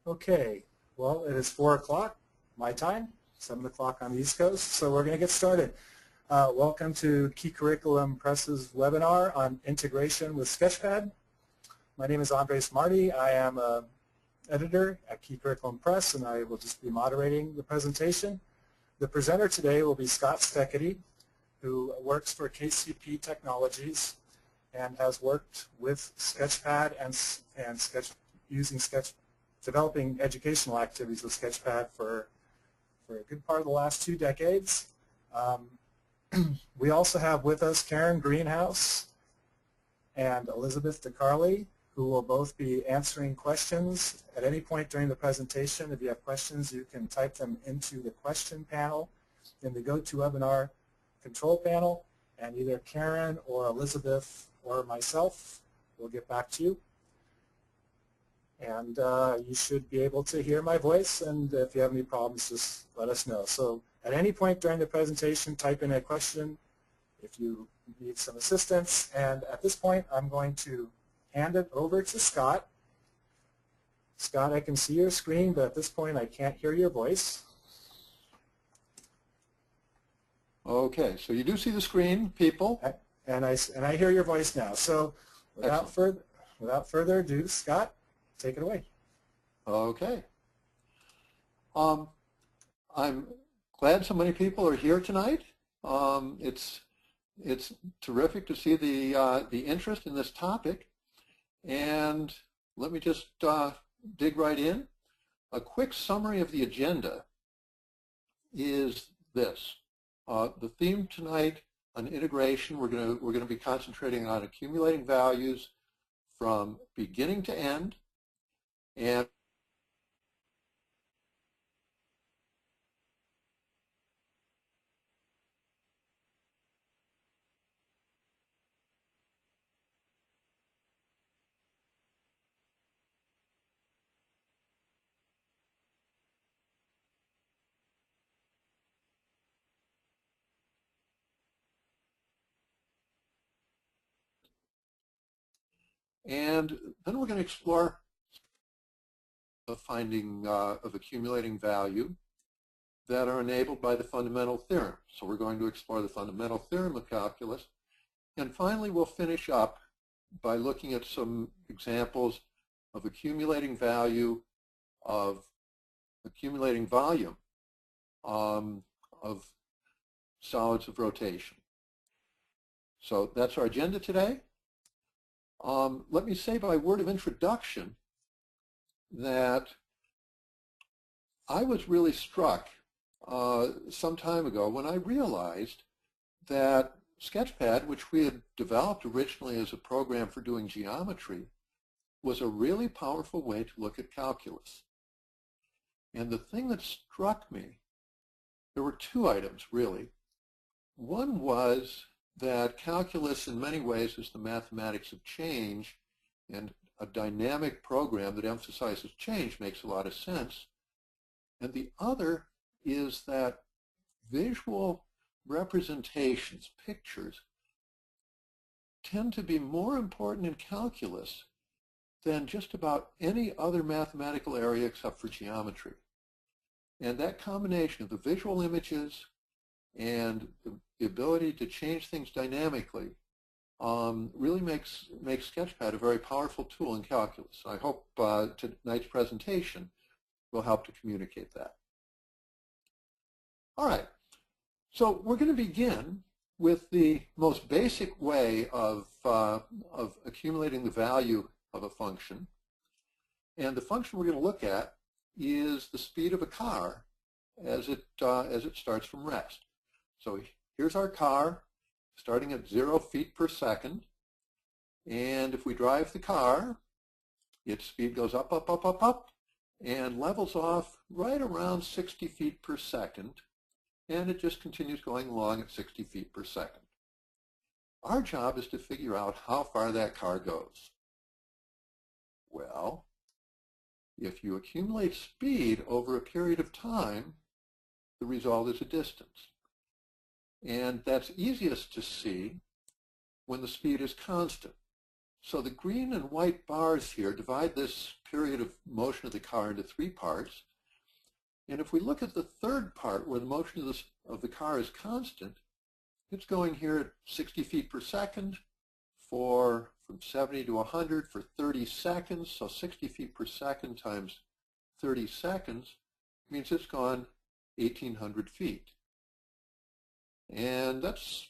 Okay, well, it is 4 o'clock my time, 7 o'clock on the East Coast, so we're going to get started. Welcome to Key Curriculum Press's webinar on integration with Sketchpad. My name is Andres Marty. I am an editor at Key Curriculum Press, and I will just be moderating the presentation. The presenter today will be Scott Steckety, who works for KCP Technologies and has worked with Sketchpad and developing educational activities with Sketchpad for a good part of the last 2 decades. We also have with us Karen Greenhouse and Elizabeth DeCarly, who will both be answering questions at any point during the presentation. If you have questions, you can type them into the question panel in the GoToWebinar control panel, and either Karen or Elizabeth or myself will get back to you. And you should be able to hear my voice, and if you have any problems, just let us know. So at any point during the presentation, type in a question if you need some assistance. And at this point, I'm going to hand it over to Scott. Scott, I can see your screen, but at this point, I can't hear your voice. Okay, so you do see the screen, people. And I hear your voice now. So without further ado, Scott, take it away. Okay. I'm glad so many people are here tonight. It's terrific to see the interest in this topic. And let me just dig right in. A quick summary of the agenda is this. The theme tonight on integration, we're going to be concentrating on accumulating values from beginning to end. And then we're going to explore the finding of accumulating value that are enabled by the fundamental theorem. So we're going to explore the fundamental theorem of calculus. And finally, we'll finish up by looking at some examples of accumulating value, of accumulating volume of solids of rotation. So that's our agenda today. Let me say by word of introduction that I was really struck some time ago when I realized that Sketchpad, which we had developed originally as a program for doing geometry, was a really powerful way to look at calculus. And the thing that struck me, there were 2 items really. One was that calculus in many ways is the mathematics of change, and a dynamic program that emphasizes change makes a lot of sense. And the other is that visual representations, pictures, tend to be more important in calculus than just about any other mathematical area except for geometry. And that combination of the visual images and the ability to change things dynamically really makes Sketchpad a very powerful tool in calculus. I hope tonight's presentation will help to communicate that. All right, so we're going to begin with the most basic way of accumulating the value of a function. And the function we're going to look at is the speed of a car as it starts from rest. So here's our car starting at 0 feet per second. And if we drive the car, its speed goes up, up, up, up, up, and levels off right around 60 feet per second. And it just continues going along at 60 feet per second. Our job is to figure out how far that car goes. Well, if you accumulate speed over a period of time, the result is a distance. And that's easiest to see when the speed is constant. So the green and white bars here divide this period of motion of the car into 3 parts. And if we look at the third part where the motion of the car is constant, it's going here at 60 feet per second from 70 to 100 for 30 seconds. So 60 feet per second times 30 seconds means it's gone 1,800 feet. And that's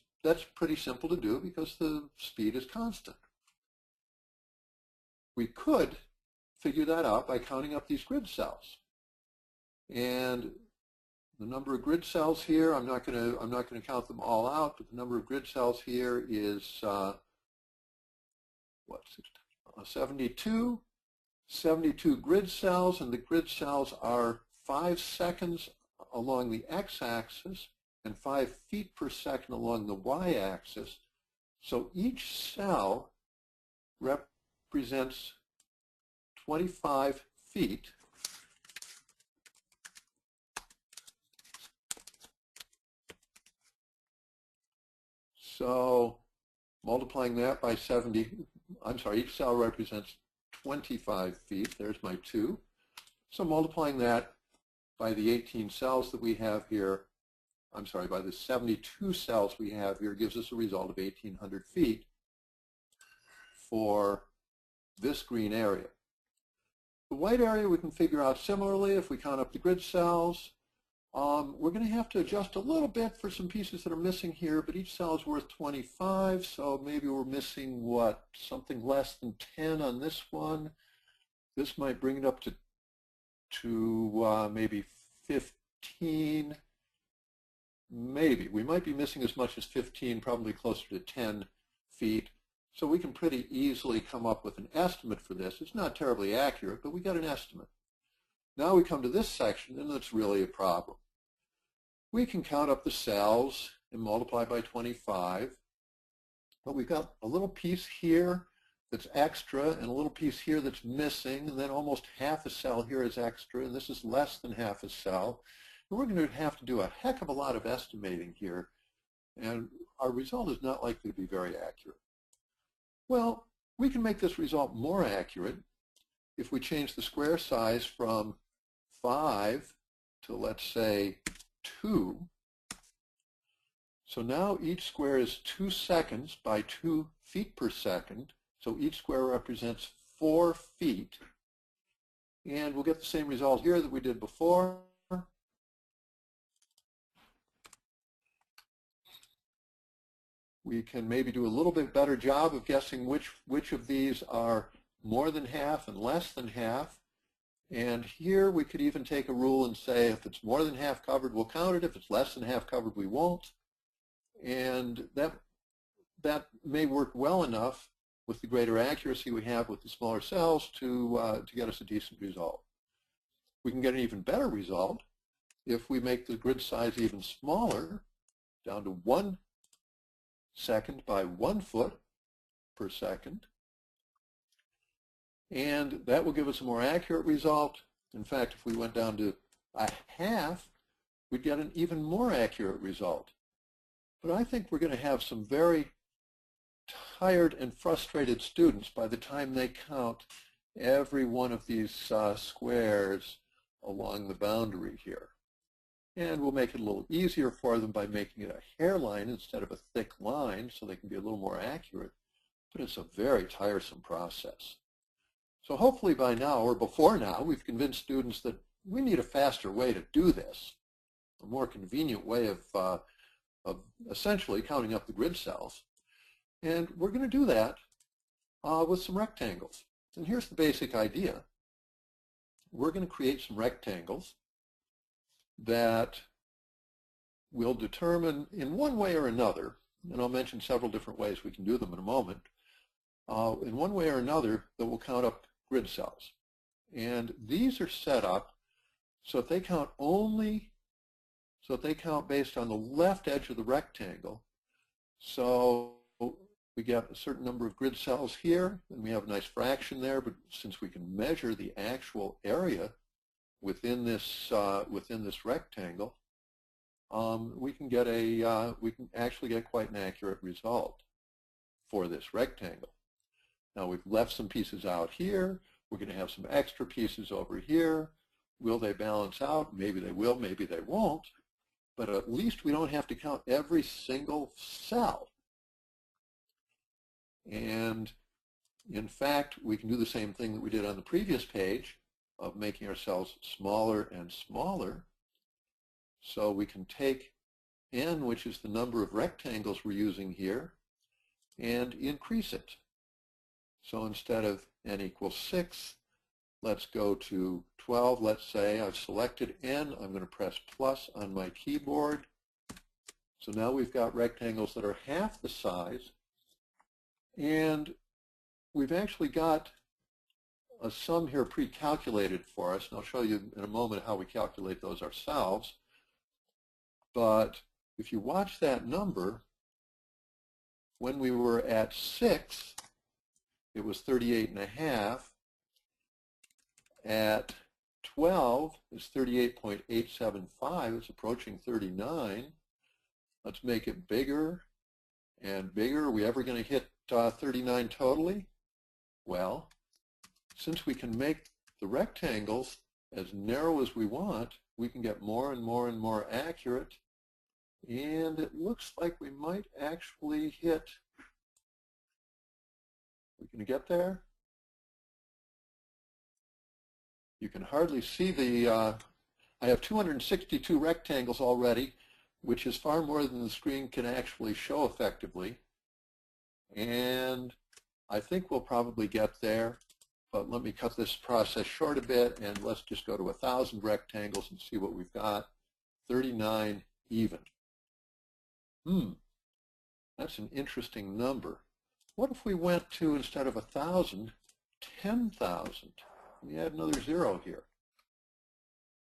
pretty simple to do because the speed is constant. We could figure that out by counting up these grid cells. And the number of grid cells here, I'm not going to count them all out, but the number of grid cells here is 72. 72 grid cells, and the grid cells are 5 seconds along the x-axis and 5 feet per second along the y-axis. So each cell represents 25 feet. So multiplying that by 70, each cell represents 25 feet. There's my 2. So multiplying that by the 18 cells that we have here, by the 72 cells we have here gives us a result of 1,800 feet for this green area. The white area we can figure out similarly if we count up the grid cells. We're going to have to adjust a little bit for some pieces that are missing here, but each cell is worth 25, so maybe we're missing, something less than 10 on this one. This might bring it up to maybe 15. Maybe. We might be missing as much as 15, probably closer to 10 feet. So we can pretty easily come up with an estimate for this. It's not terribly accurate, but we got an estimate. Now we come to this section, and it's really a problem. We can count up the cells and multiply by 25, but we've got a little piece here that's extra and a little piece here that's missing, and then almost half a cell here is extra, and this is less than half a cell. And we're going to have to do a heck of a lot of estimating here, and our result is not likely to be very accurate. Well, we can make this result more accurate if we change the square size from 5 to, let's say, 2. So now each square is 2 seconds by 2 feet per second. So each square represents 4 feet. And we'll get the same result here that we did before. We can maybe do a little bit better job of guessing which of these are more than half and less than half. And here we could even take a rule and say if it's more than half covered, we'll count it. If it's less than half covered, we won't. And that may work well enough with the greater accuracy we have with the smaller cells to get us a decent result. We can get an even better result if we make the grid size even smaller, down to 1 second by 1 foot per second. And that will give us a more accurate result. In fact, if we went down to a half, we'd get an even more accurate result. But I think we're going to have some very tired and frustrated students by the time they count every one of these squares along the boundary here. And we'll make it a little easier for them by making it a hairline instead of a thick line so they can be a little more accurate. But it's a very tiresome process. So hopefully by now, or before now, we've convinced students that we need a faster way to do this, a more convenient way of essentially counting up the grid cells. And we're going to do that with some rectangles. And here's the basic idea. We're going to create some rectangles that will determine in one way or another, and I'll mention several different ways we can do them in a moment, in one way or another that will count up grid cells. And these are set up so that they count based on the left edge of the rectangle. So we get a certain number of grid cells here, and we have a nice fraction there, but since we can measure the actual area within this rectangle, we can actually get quite an accurate result for this rectangle. Now we've left some pieces out here. We're going to have some extra pieces over here. Will they balance out? Maybe they will, maybe they won't. But at least we don't have to count every single cell. And in fact, we can do the same thing that we did on the previous page of making our cells smaller and smaller. So we can take n, which is the number of rectangles we're using here, and increase it. So instead of n equals 6, let's go to 12. Let's say I've selected n. I'm going to press plus on my keyboard. So now we've got rectangles that are half the size. And we've actually got a sum here pre-calculated for us. And I'll show you in a moment how we calculate those ourselves. But if you watch that number, when we were at 6, it was 38.5. At 12, it's 38.875. It's approaching 39. Let's make it bigger and bigger. Are we ever going to hit 39 totally? Well, since we can make the rectangles as narrow as we want, we can get more and more and more accurate. And it looks like we might actually hit, we can get there? You can hardly see the, I have 262 rectangles already, which is far more than the screen can actually show effectively. And I think we'll probably get there, but let me cut this process short a bit, and let's just go to 1,000 rectangles and see what we've got. 39 even. That's an interesting number. What if we went to, instead of 1,000, 10,000? Let me add another 0 here.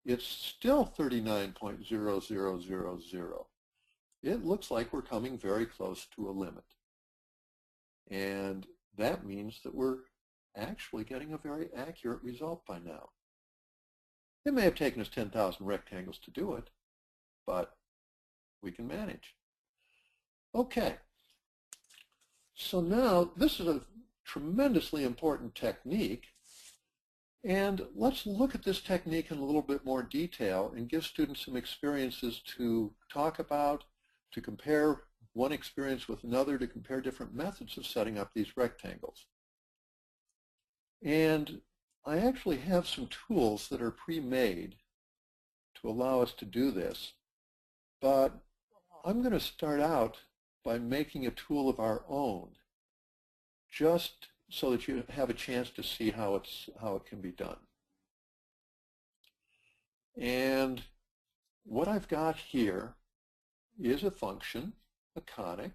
It's still 39.0000. It looks like we're coming very close to a limit. And that means that we're actually getting a very accurate result by now. It may have taken us 10,000 rectangles to do it, but we can manage. Okay, so now this is a tremendously important technique, and let's look at this technique in a little bit more detail and give students some experiences to talk about, to compare one experience with another, to compare different methods of setting up these rectangles. And I actually have some tools that are pre-made to allow us to do this, but I'm going to start out by making a tool of our own, just so that you have a chance to see how it can be done. And what I've got here is a function, a cubic,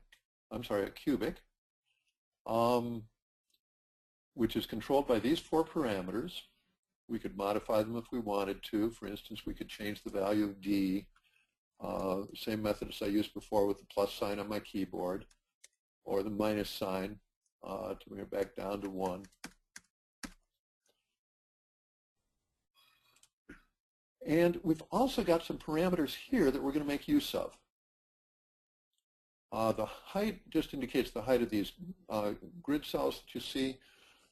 which is controlled by these 4 parameters. We could modify them if we wanted to. For instance, we could change the value of d, same method as I used before with the plus sign on my keyboard, or the minus sign to bring it back down to 1. And we've also got some parameters here that we're going to make use of. The height just indicates the height of these grid cells that you see.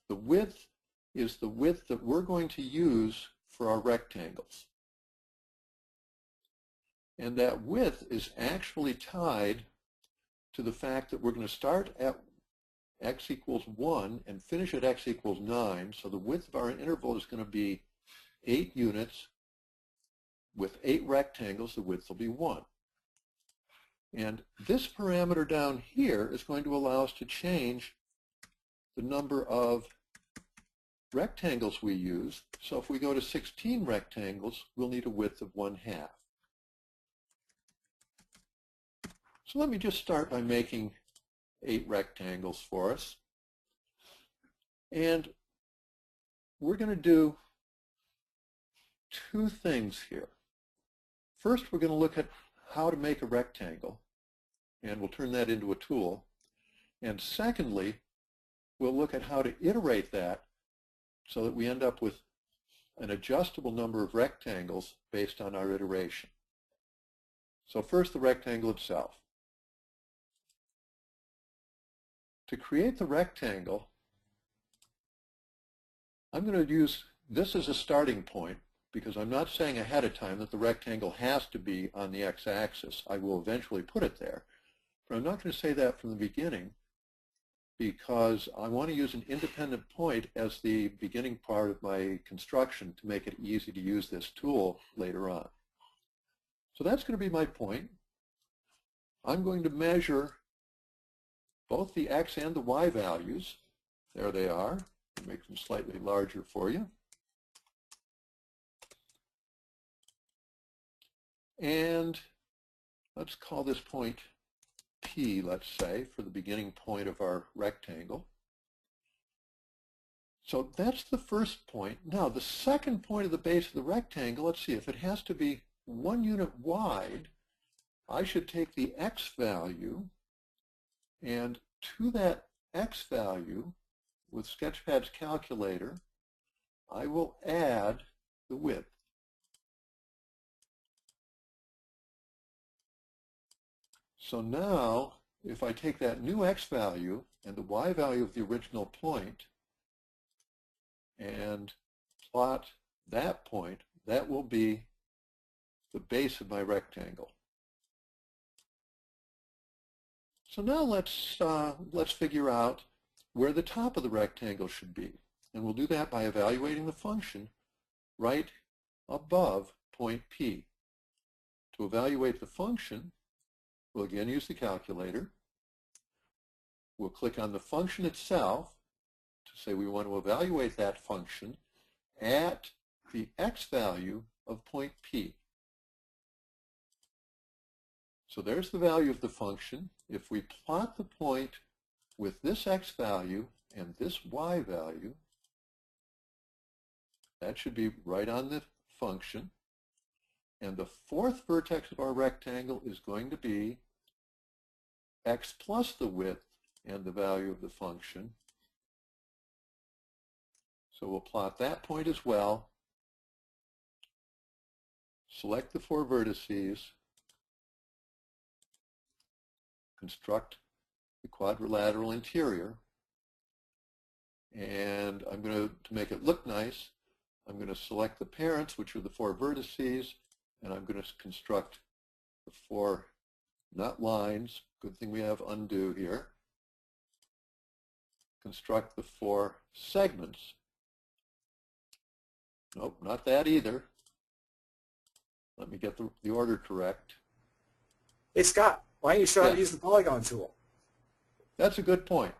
The width is the width that we're going to use for our rectangles. And that width is actually tied to the fact that we're going to start at x equals 1 and finish at x equals 9. So the width of our interval is going to be 8 units. With 8 rectangles, the width will be 1. And this parameter down here is going to allow us to change the number of rectangles we use. So if we go to 16 rectangles, we'll need a width of 1/2. So let me just start by making 8 rectangles for us. And we're going to do 2 things here. First, we're going to look at how to make a rectangle, and we'll turn that into a tool. And secondly, we'll look at how to iterate that so that we end up with an adjustable number of rectangles based on our iteration. So first, the rectangle itself. To create the rectangle, I'm going to use this as a starting point because I'm not saying ahead of time that the rectangle has to be on the x-axis. I will eventually put it there. But I'm not going to say that from the beginning because I want to use an independent point as the beginning part of my construction to make it easy to use this tool later on. So that's going to be my point. I'm going to measure both the x and the y values. There they are. I'll make them slightly larger for you. And let's call this point P, let's say, for the beginning point of our rectangle. So that's the first point. Now, the second point of the base of the rectangle, let's see, if it has to be 1 unit wide, I should take the x value, and to that x value, with Sketchpad's calculator, I will add the width. So now, if I take that new x value and the y value of the original point and plot that point, that will be the base of my rectangle. So now let's figure out where the top of the rectangle should be. And we'll do that by evaluating the function right above point P. To evaluate the function, we'll again use the calculator. We'll click on the function itself to say we want to evaluate that function at the x value of point P. So there's the value of the function. If we plot the point with this x value and this y value, that should be right on the function. And the fourth vertex of our rectangle is going to be x plus the width and the value of the function. So we'll plot that point as well. Select the 4 vertices. Construct the quadrilateral interior. And I'm going to make it look nice, I'm going to select the parents, which are the 4 vertices, and I'm going to construct the 4, not lines, good thing we have undo here, construct the 4 segments. Nope, not that either. Let me get the order correct. Hey, Scott, why don't you show how to use the polygon tool? That's a good point,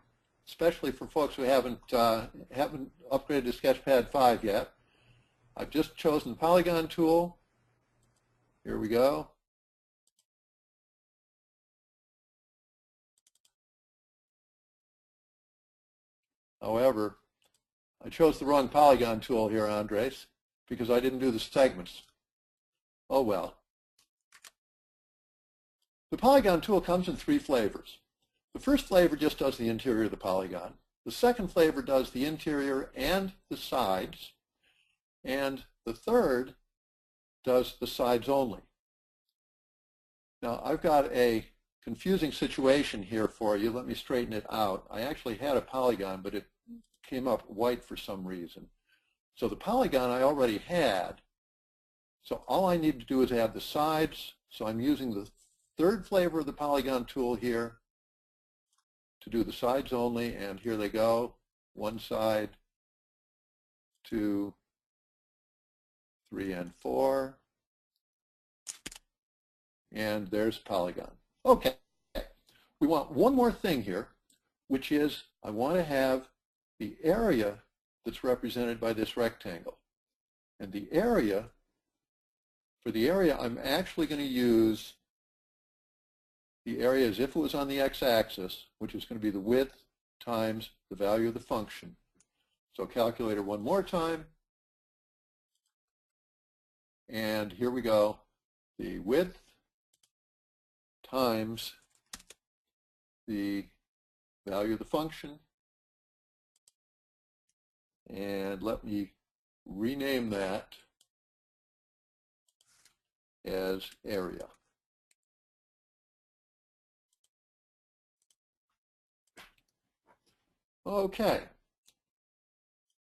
especially for folks who haven't upgraded to Sketchpad 5 yet. I've just chosen the polygon tool. Here we go. However, I chose the wrong polygon tool here, Andres, because I didn't do the segments. Oh well. The polygon tool comes in 3 flavors. The first flavor just does the interior of the polygon. The second flavor does the interior and the sides. And the third does the sides only. Now, I've got a confusing situation here for you. Let me straighten it out. I actually had a polygon, but it came up white for some reason. So the polygon I already had. So all I need to do is add the sides. So I'm using the third flavor of the polygon tool here to do the sides only. And here they go. 1 side, 2, 3, and 4. And there's polygon. Okay. We want one more thing here, which is I want to have the area that's represented by this rectangle. And the area, for the area, I'm actually going to use the area as if it was on the x-axis, which is going to be the width times the value of the function. So calculator one more time. And here we go. The width times the value of the function. And let me rename that as area. Okay.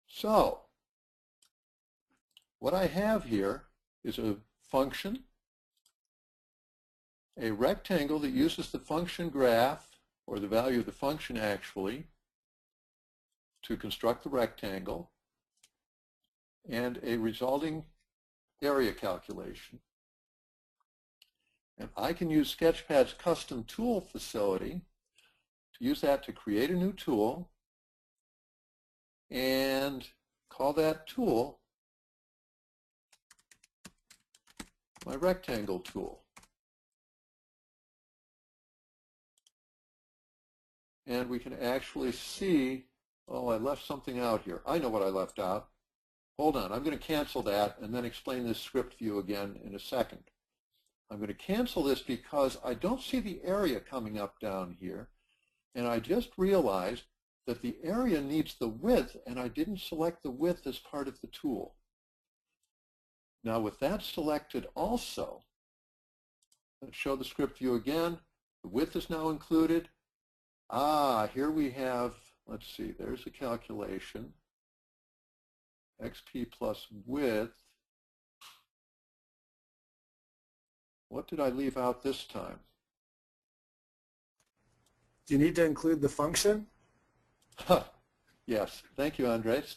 So what I have here is a function, a rectangle that uses the function graph, or the value of the function actually, to construct the rectangle, and a resulting area calculation. And I can use Sketchpad's custom tool facility to use that to create a new tool and call that tool my rectangle tool. And we can actually see, oh, I left something out here. I know what I left out. Hold on, I'm going to cancel that and then explain this script view again in a second. I'm going to cancel this because I don't see the area coming up down here, and I just realized that the area needs the width, and I didn't select the width as part of the tool. Now with that selected also, let's show the script view again. The width is now included. Here we have, let's see, there's a calculation. XP plus width. What did I leave out this time? Do you need to include the function? Yes, thank you, Andres.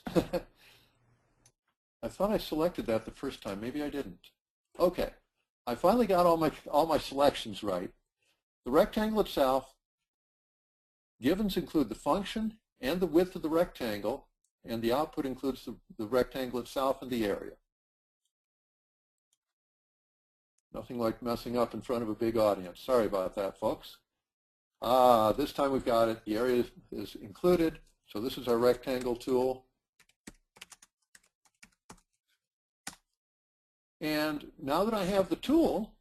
I thought I selected that the first time. Maybe I didn't. Okay, I finally got all my selections right. The rectangle itself, givens include the function and the width of the rectangle, and the output includes the rectangle itself and the area. Nothing like messing up in front of a big audience. Sorry about that, folks. This time we've got it. The area is included. So this is our rectangle tool. And now that I have the tool,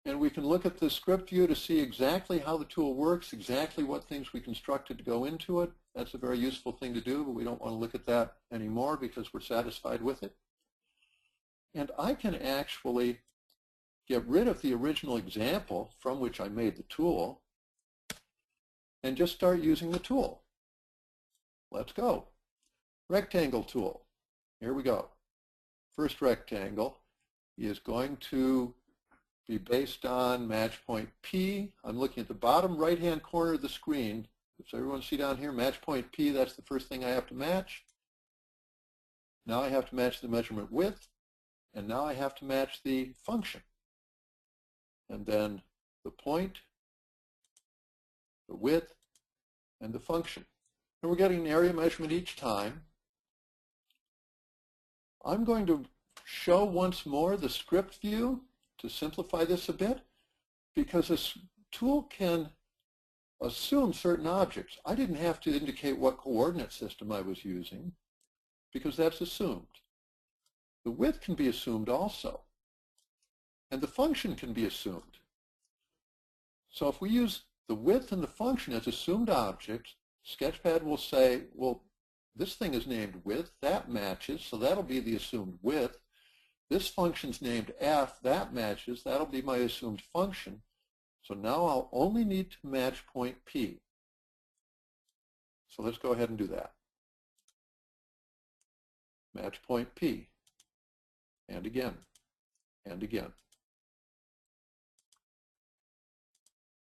and we can look at the script view to see exactly how the tool works, exactly what things we constructed to go into it. That's a very useful thing to do, but we don't want to look at that anymore because we're satisfied with it. And I can actually get rid of the original example from which I made the tool and just start using the tool. Let's go. Rectangle tool. Here we go. First rectangle is going to be based on match point P. I'm looking at the bottom right-hand corner of the screen. Does everyone see down here, match point P? That's the first thing I have to match. Now I have to match the measurement width, and now I have to match the function. And then the point, the width, and the function. And we're getting an area measurement each time. I'm going to show once more the script view to simplify this a bit, because this tool can assume certain objects. I didn't have to indicate what coordinate system I was using, because that's assumed. The width can be assumed also, and the function can be assumed. So if we use the width and the function as assumed objects, Sketchpad will say, well, this thing is named width, that matches, so that'll be the assumed width. This function's named f, that matches, that'll be my assumed function. So now I'll only need to match point P. So let's go ahead and do that. Match point P. And again, and again.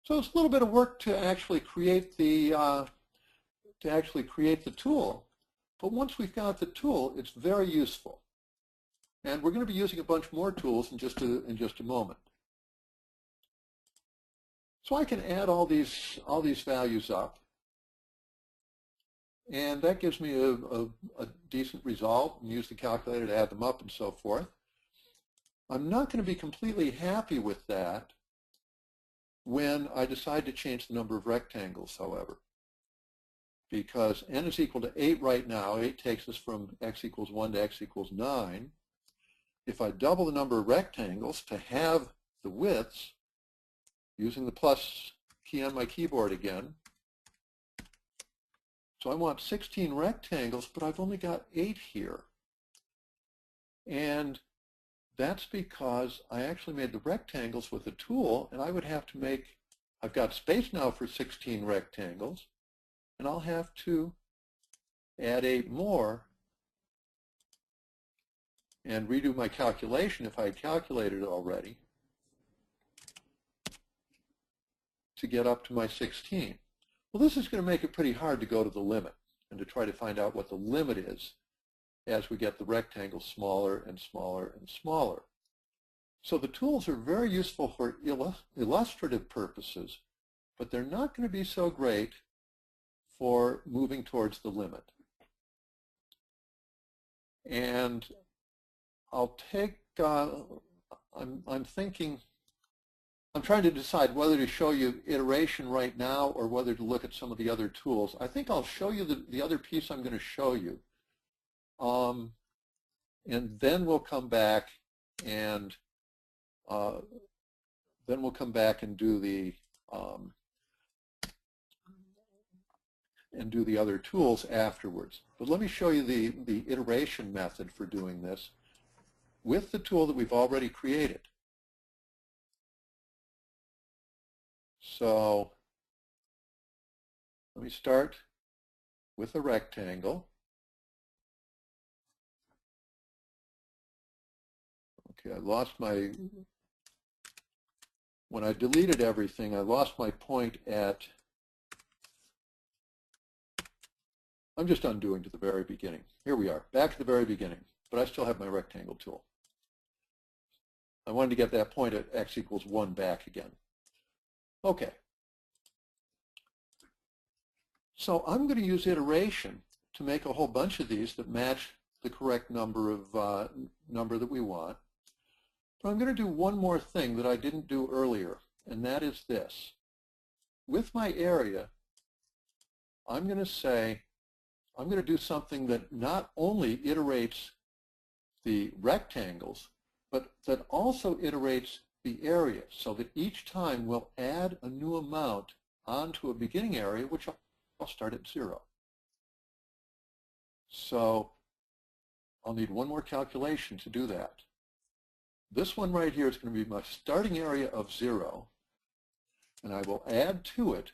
So it's a little bit of work to actually create the tool, but once we've got the tool, it's very useful. And we're going to be using a bunch more tools in just a moment. So I can add all these values up, and that gives me a decent result, and use the calculator to add them up and so forth. I'm not going to be completely happy with that when I decide to change the number of rectangles, however, because n is equal to 8 right now. 8 takes us from x equals 1 to x equals 9. If I double the number of rectangles to have the widths, using the plus key on my keyboard again, so I want 16 rectangles, but I've only got 8 here. And that's because I actually made the rectangles with a tool, and I would have to make, I've got space now for 16 rectangles, and I'll have to add 8 more and redo my calculation if I had calculated it already to get up to my 16. Well, this is going to make it pretty hard to go to the limit and to try to find out what the limit is as we get the rectangle smaller and smaller and smaller. So the tools are very useful for illustrative purposes, but they're not going to be so great for moving towards the limit. And I'll take, I'm trying to decide whether to show you iteration right now or whether to look at some of the other tools. I think I'll show you the other piece I'm going to show you. And then we'll come back and do the other tools afterwards. But let me show you the iteration method for doing this with the tool that we've already created. So let me start with a rectangle. Okay, I lost my, when I deleted everything, I lost my point at, I'm just undoing to the very beginning. Here we are, back to the very beginning, but I still have my rectangle tool. I wanted to get that point at x equals 1 back again. Okay. So I'm going to use iteration to make a whole bunch of these that match the correct number that we want. But I'm going to do one more thing that I didn't do earlier, and that is this. With my area, I'm going to say, I'm going to do something that not only iterates the rectangles, but that also iterates the area, so that each time we'll add a new amount onto a beginning area, which I'll start at 0. So I'll need one more calculation to do that. This one right here is going to be my starting area of 0, and I will add to it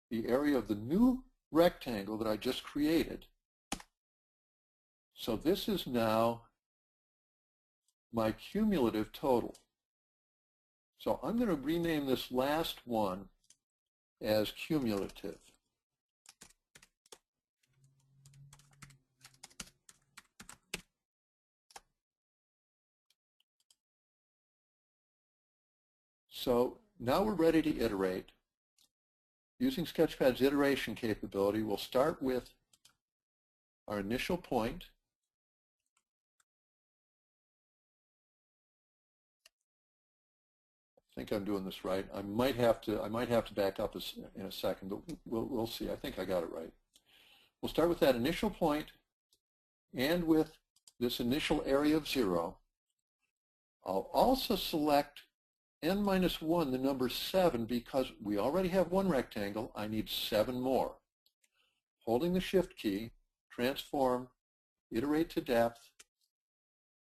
the area of the new rectangle that I just created. So this is now my cumulative total. So I'm going to rename this last one as cumulative. So now we're ready to iterate. Using Sketchpad's iteration capability, we'll start with our initial point. I think I'm doing this right. I might have to back up in a second, but we'll see. I think I got it right. We'll start with that initial point and with this initial area of 0. I'll also select n minus 1, the number 7, because we already have one rectangle. I need 7 more. Holding the Shift key, transform, iterate to depth,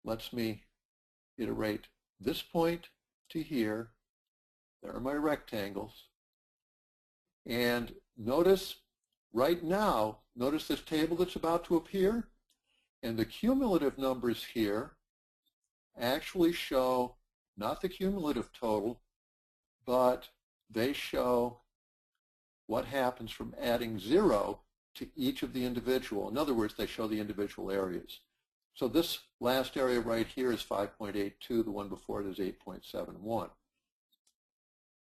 lets me iterate this point to here. There are my rectangles. And notice right now, notice this table that's about to appear, and the cumulative numbers here actually show not the cumulative total, but they show what happens from adding 0 to each of the individual. In other words, they show the individual areas. So this last area right here is 5.82. The one before it is 8.71.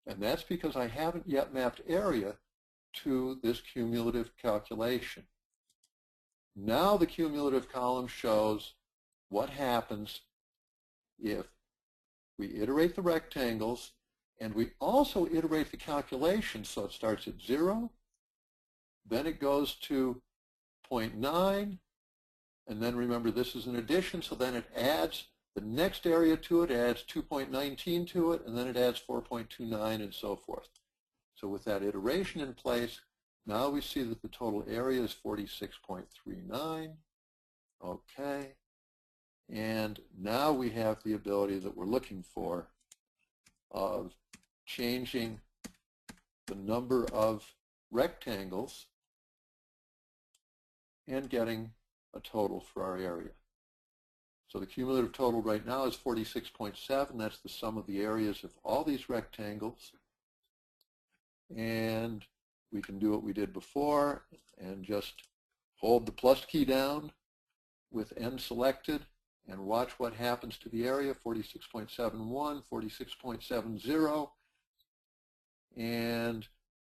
And that's because I haven't yet mapped area to this cumulative calculation. Now the cumulative column shows what happens if we iterate the rectangles and we also iterate the calculation. So it starts at 0, then it goes to 0.9, and then remember this is an addition, so then it adds the next area to it, adds 2.19 to it, and then it adds 4.29 and so forth. So with that iteration in place, now we see that the total area is 46.39. Okay. And now we have the ability that we're looking for of changing the number of rectangles and getting a total for our area. So the cumulative total right now is 46.7. That's the sum of the areas of all these rectangles. And we can do what we did before and just hold the plus key down with n selected and watch what happens to the area, 46.71, 46.70. And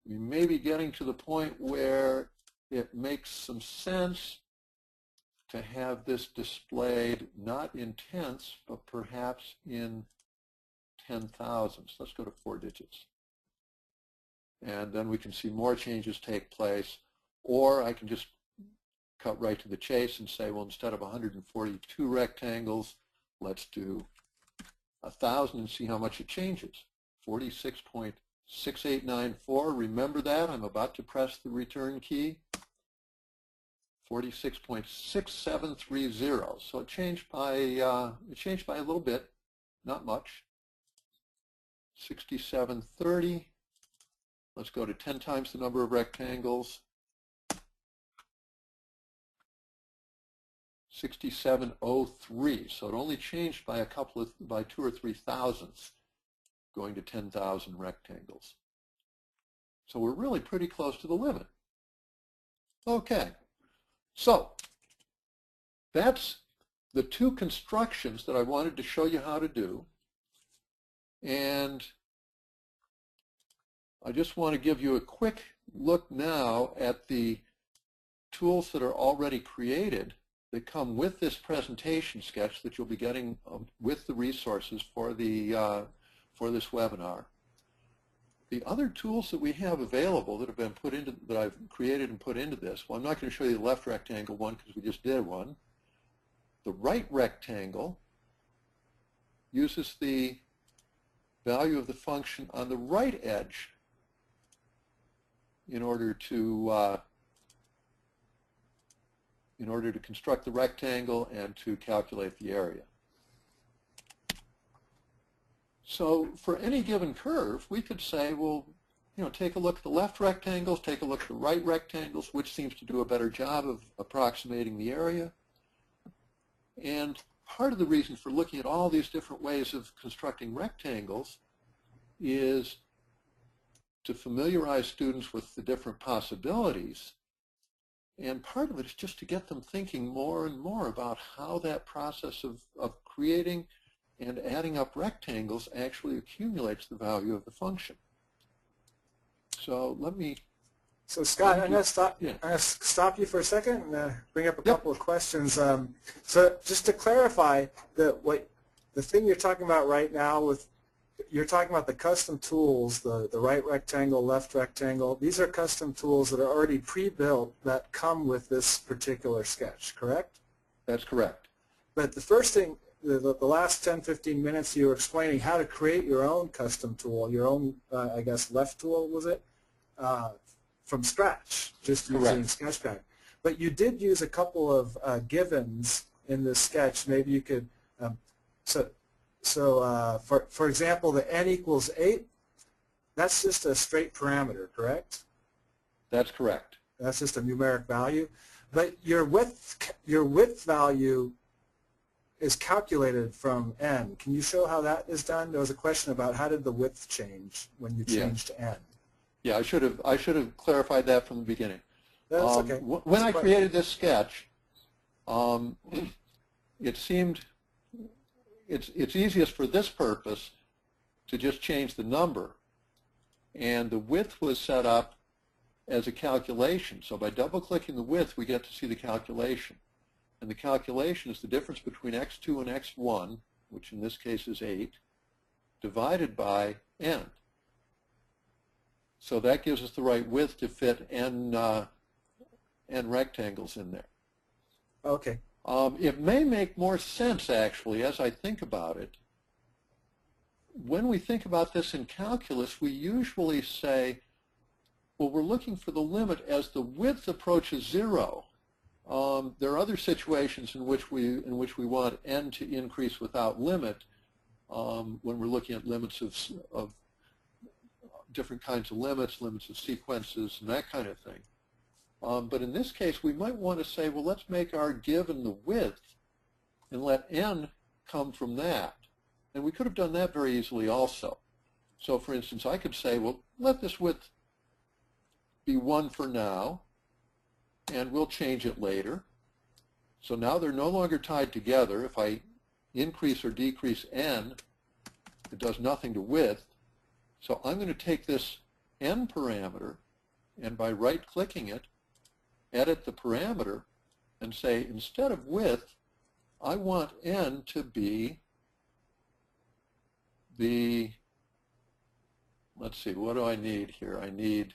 we may be getting to the point where it makes some sense to have this displayed not in tenths, but perhaps in 10,000s. Let's go to 4 digits. And then we can see more changes take place. Or I can just cut right to the chase and say, well, instead of 142 rectangles, let's do 1,000 and see how much it changes. 46.6894. Remember that. I'm about to press the return key. 46.6730. So it changed by a little bit, not much. 6730. Let's go to 10 times the number of rectangles. 6703. So it only changed by by 2 or 3 thousandths, going to 10,000 rectangles. So we're really pretty close to the limit. Okay. So that's the two constructions that I wanted to show you how to do. And I just want to give you a quick look now at the tools that are already created that come with this presentation sketch that you'll be getting with the resources for this webinar. The other tools that we have available that have been put into, that I've created and put into this, well, I'm not going to show you the left rectangle one because we just did one. The right rectangle uses the value of the function on the right edge in order to construct the rectangle and to calculate the area. So for any given curve, we could say, well, take a look at the left rectangles, take a look at the right rectangles, which seems to do a better job of approximating the area. And part of the reason for looking at all these different ways of constructing rectangles is to familiarize students with the different possibilities. And part of it is just to get them thinking more and more about how that process of creating and adding up rectangles actually accumulates the value of the function. So let me... So Scott, I'm going to stop you for a second and bring up a couple of questions. So just to clarify, the thing you're talking about right now you're talking about the custom tools, the right rectangle, left rectangle. These are custom tools that are already pre-built that come with this particular sketch, correct? That's correct. But the first thing, the last 10, 15 minutes you were explaining how to create your own custom tool, your own, I guess, left tool, was it? From scratch, just using Sketchpad. But you did use a couple of givens in this sketch. Maybe you could, for example, the n equals 8, that's just a straight parameter, correct? That's correct. That's just a numeric value. But your width value is calculated from n. Can you show how that is done? There was a question about how did the width change when you changed to n? Yeah, I should have clarified that from the beginning. That's okay. When I created this sketch, it seemed it's easiest for this purpose to just change the number, and the width was set up as a calculation. So by double-clicking the width, we get to see the calculation. And the calculation is the difference between x2 and x1, which in this case is 8, divided by n. So that gives us the right width to fit n rectangles in there. Okay. It may make more sense, actually, as I think about it. When we think about this in calculus, we usually say, well, we're looking for the limit as the width approaches 0. There are other situations in which we want n to increase without limit when we're looking at limits of different kinds of limits of sequences, and that kind of thing. But in this case, we might want to say, well, let's make our given the width and let n come from that. And we could have done that very easily also. So for instance, I could say, well, let this width be 1 for now, and we'll change it later. So now they're no longer tied together. If I increase or decrease n, it does nothing to width. So I'm going to take this n parameter, and by right-clicking it, edit the parameter, and say, instead of width, I want n to be the, let's see, what do I need here? I need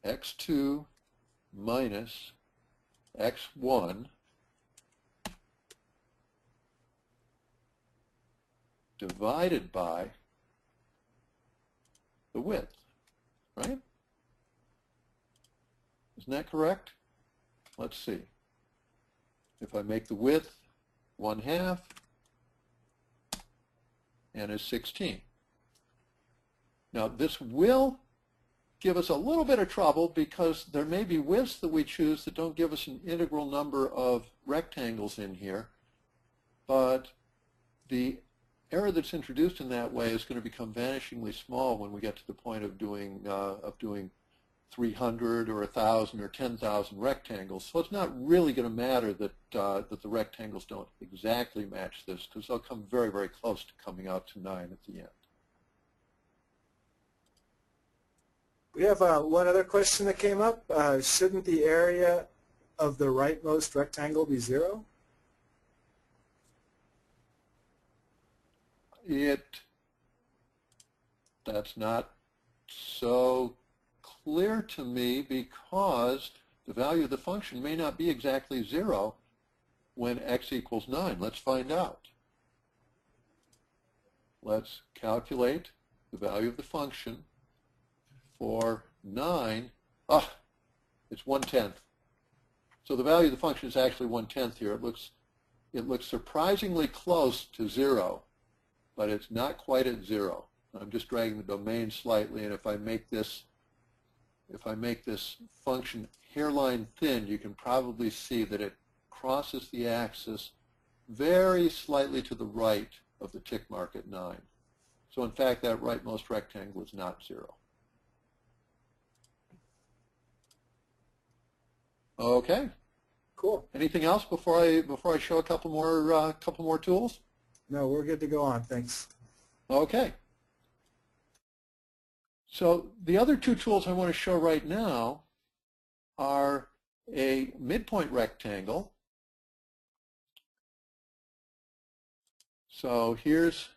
x2 minus x1 divided by the width, right? Isn't that correct? Let's see. If I make the width 1/2, n is 16. Now this will give us a little bit of trouble because there may be widths that we choose that don't give us an integral number of rectangles in here, but the error that's introduced in that way is going to become vanishingly small when we get to the point of doing 300 or 1,000 or 10,000 rectangles. So it's not really going to matter that that the rectangles don't exactly match this, because they'll come very, very close to coming out to 9 at the end. We have one other question that came up. Shouldn't the area of the rightmost rectangle be 0? That's not so clear to me, because the value of the function may not be exactly 0 when x equals 9. Let's find out. Let's calculate the value of the function for 9. It's 1/10. So the value of the function is actually 1/10 here. It looks surprisingly close to 0, but it's not quite at 0. I'm just dragging the domain slightly, and if I make this function hairline thin, you can probably see that it crosses the axis very slightly to the right of the tick mark at 9. So in fact, that rightmost rectangle is not 0. Okay. Cool. Anything else before I show a couple more tools? No, we're good to go on. Thanks. Okay. So the other two tools I want to show right now are a midpoint rectangle. So here's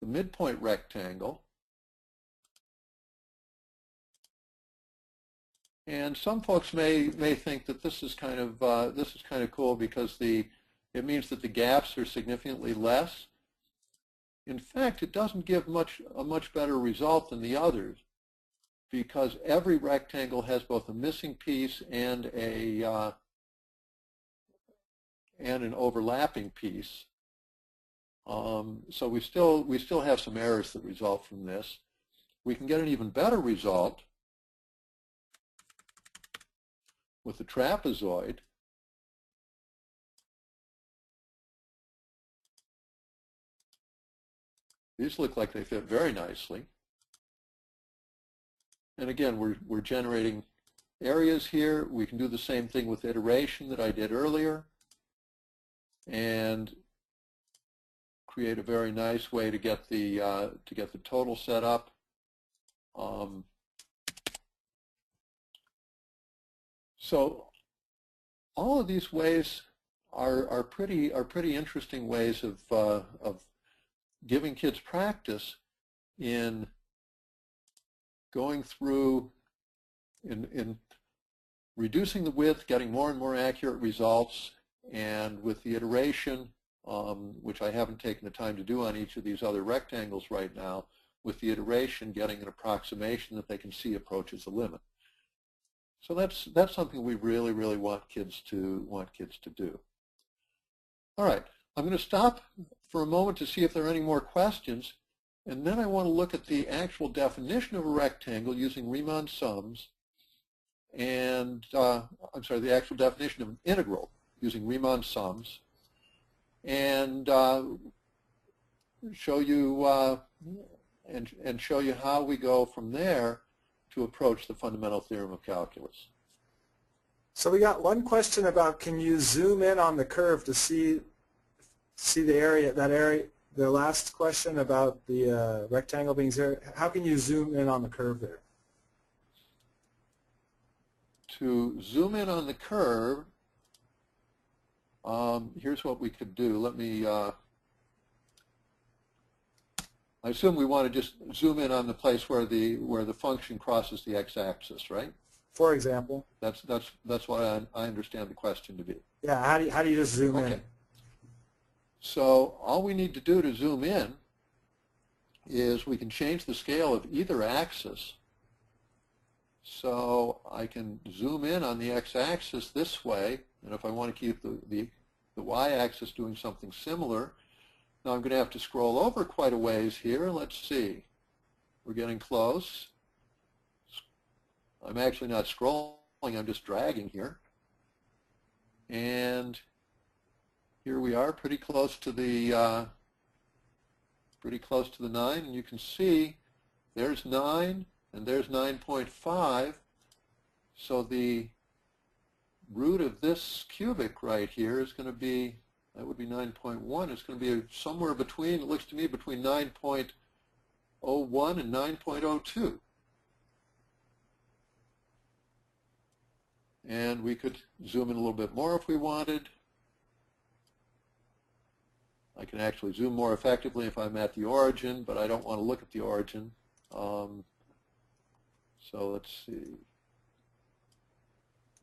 the midpoint rectangle. And some folks may think that this is kind of cool because it means that the gaps are significantly less. In fact, it doesn't give a much better result than the others, because every rectangle has both a missing piece and an overlapping piece. So we still have some errors that result from this. We can get an even better result with the trapezoid. These look like they fit very nicely. And again, we're generating areas here. We can do the same thing with iteration that I did earlier, and create a very nice way to get the total set up. So all of these ways are pretty interesting ways of giving kids practice in going through, in reducing the width, getting more and more accurate results, and with the iteration, which I haven't taken the time to do on each of these other rectangles right now, with the iteration getting an approximation that they can see approaches a limit. So that's something we really want kids to do. All right, I'm going to stop for a moment to see if there are any more questions, and then I want to look at the actual definition of a rectangle using Riemann sums, and I'm sorry, the actual definition of an integral using Riemann sums, and show you show you how we go from there to approach the fundamental theorem of calculus. So we got one question about, can you zoom in on the curve to see the area, the last question about the rectangle being 0. How can you zoom in on the curve there? To zoom in on the curve, here's what we could do. Let me, I assume we want to just zoom in on the place where the function crosses the x-axis, right? For example. That's what I understand the question to be. Yeah, how do you just zoom in? So all we need to do to zoom in is we can change the scale of either axis. So I can zoom in on the x-axis this way, and if I want to keep the y-axis doing something similar, now I'm going to have to scroll over quite a ways here. Let's see. We're getting close. I'm actually not scrolling, I'm just dragging here. And here we are, pretty close to the 9, and you can see there's 9 and there's 9.5. So the root of this cubic right here is going to be, that would be 9.1. It's going to be somewhere between, it looks to me, between 9.01 and 9.02. And we could zoom in a little bit more if we wanted. I can actually zoom more effectively if I'm at the origin, but I don't want to look at the origin. So let's see.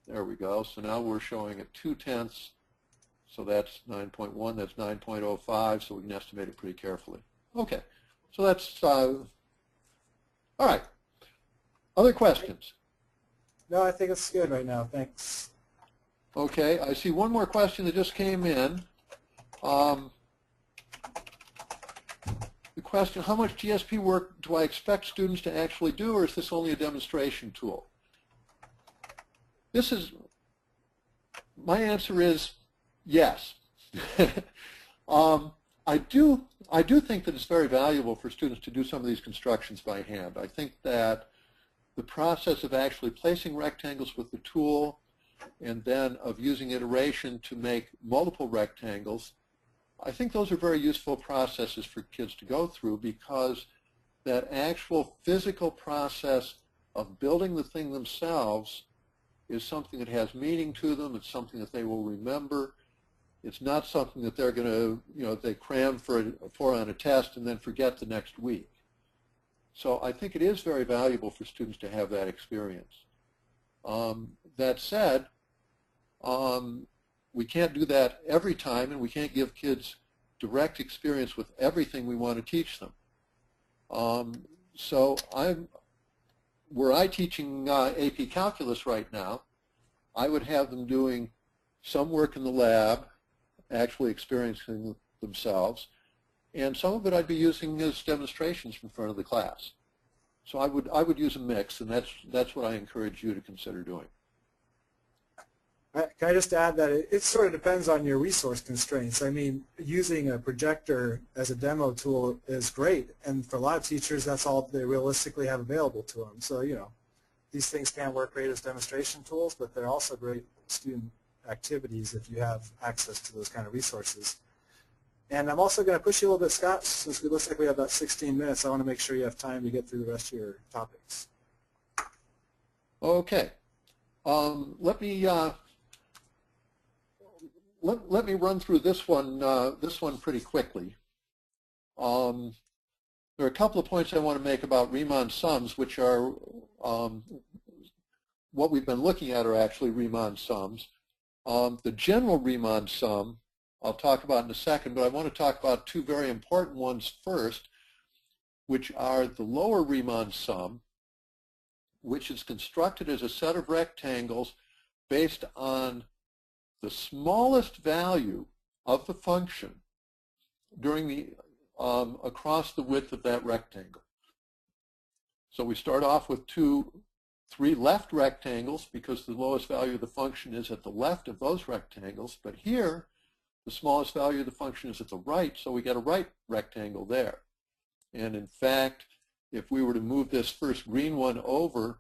There we go. So now we're showing at 2/10. So that's 9.1, that's 9.05, so we can estimate it pretty carefully. Okay, so that's, all right. Other questions? No, I think it's good right now. Thanks. Okay, I see one more question that just came in. The question, how much GSP work do I expect students to actually do, or is this only a demonstration tool? This is, my answer is yes. I do think that it's very valuable for students to do some of these constructions by hand. I think that the process of actually placing rectangles with the tool and then of using iteration to make multiple rectangles, I think those are very useful processes for kids to go through, because that actual physical process of building the thing themselves is something that has meaning to them. It's something that they will remember. It's not something that they're going to, they cram for on a test and then forget the next week. So I think it is very valuable for students to have that experience. That said, we can't do that every time, and we can't give kids direct experience with everything we want to teach them. So were I teaching AP Calculus right now, I would have them doing some work in the lab, actually experiencing themselves, and some of it I'd be using as demonstrations in front of the class. So I would use a mix, and that's what I encourage you to consider doing. Can I just add that it sort of depends on your resource constraints. I mean, using a projector as a demo tool is great, and for a lot of teachers, that's all they realistically have available to them. So, these things can work great as demonstration tools, but they're also great student activities if you have access to those kind of resources. And I'm also going to push you a little bit, Scott, since it looks like we have about 16 minutes. I want to make sure you have time to get through the rest of your topics. Okay. Let me run through this one pretty quickly. There are a couple of points I want to make about Riemann sums, which are what we've been looking at are actually Riemann sums. The general Riemann sum I'll talk about in a second, but I want to talk about two very important ones first, which are the lower Riemann sum, which is constructed as a set of rectangles based on the smallest value of the function during the across the width of that rectangle. So we start off with two 3 left rectangles because the lowest value of the function is at the left of those rectangles, but here the smallest value of the function is at the right, so we get a right rectangle there. And in fact, if we were to move this first green one over,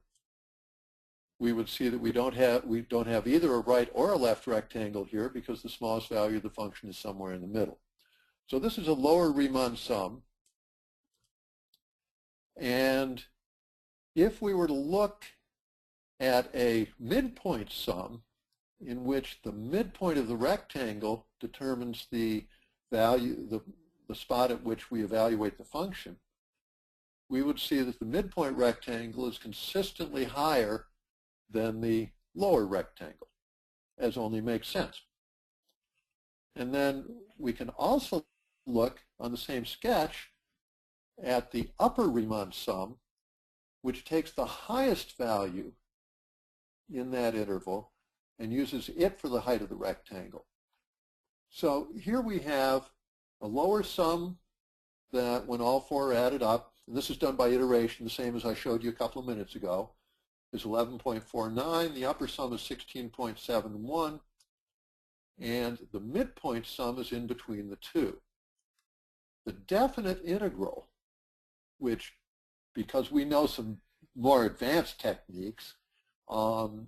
we would see that we don't have either a right or a left rectangle here because the smallest value of the function is somewhere in the middle. So this is a lower Riemann sum. And if we were to look at a midpoint sum in which the midpoint of the rectangle determines the value, the spot at which we evaluate the function, we would see that the midpoint rectangle is consistently higher than the lower rectangle, as only makes sense. And then we can also look on the same sketch at the upper Riemann sum, which takes the highest value in that interval and uses it for the height of the rectangle. So here we have a lower sum that when all 4 are added up, and this is done by iteration, the same as I showed you a couple of minutes ago, is 11.49. The upper sum is 16.71. And the midpoint sum is in between the two. The definite integral, which, because we know some more advanced techniques,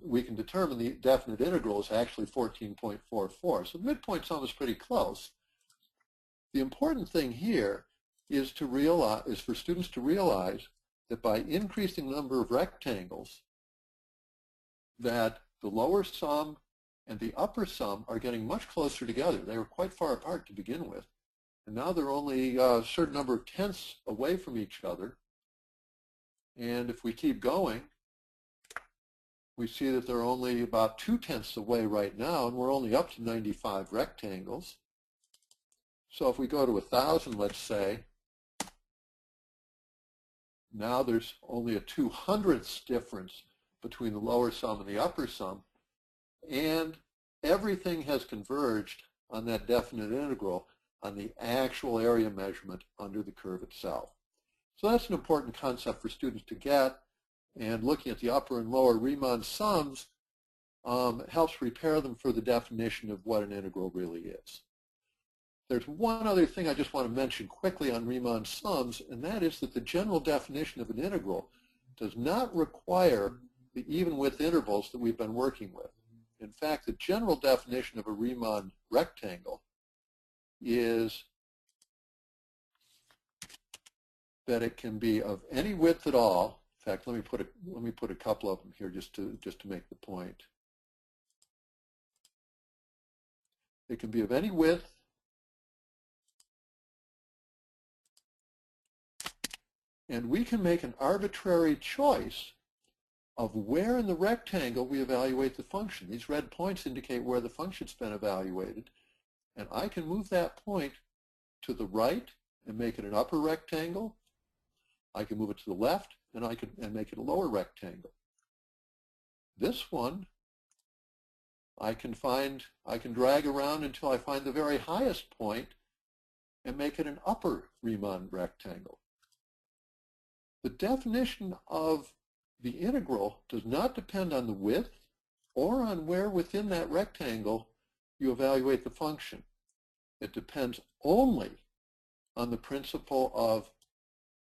we can determine the definite integral is actually 14.44. So the midpoint sum is pretty close. The important thing here is for students to realize that by increasing the number of rectangles, that the lower sum and the upper sum are getting much closer together. They were quite far apart to begin with, and now they're only a certain number of tenths away from each other. And if we keep going, we see that they're only about 2/10 away right now, and we're only up to 95 rectangles. So if we go to 1,000, let's say, now there's only a 2/100ths difference between the lower sum and the upper sum, and everything has converged on that definite integral on the actual area measurement under the curve itself. So that's an important concept for students to get, and looking at the upper and lower Riemann sums helps prepare them for the definition of what an integral really is. There's one other thing I just want to mention quickly on Riemann sums, and that is that the general definition of an integral does not require the even width intervals that we've been working with. In fact, the general definition of a Riemann rectangle is that it can be of any width at all. In fact, let me put a couple of them here just to make the point. It can be of any width, and we can make an arbitrary choice of where in the rectangle we evaluate the function. These red points indicate where the function's been evaluated, and I can move that point to the right and make it an upper rectangle. I can move it to the left and make it a lower rectangle. This one I can drag around until I find the very highest point and make it an upper Riemann rectangle. The definition of the integral does not depend on the width or on where within that rectangle you evaluate the function. It depends only on the principle of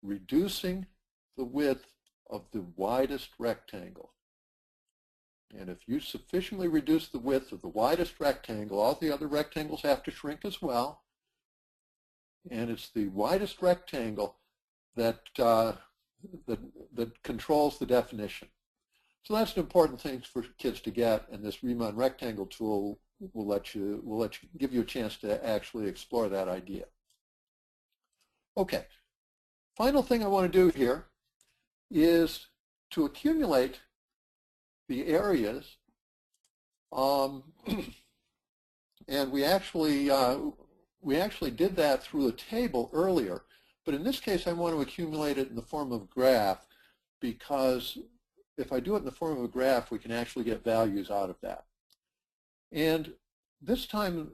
reducing the width of the widest rectangle. And if you sufficiently reduce the width of the widest rectangle, all the other rectangles have to shrink as well. And it's the widest rectangle that controls the definition. So that's an important thing for kids to get, and this Riemann rectangle tool will give you a chance to actually explore that idea. Okay, final thing I want to do here is to accumulate the areas, and we actually did that through a table earlier. But in this case, I want to accumulate it in the form of a graph, because if I do it in the form of a graph, we can actually get values out of that. And this time,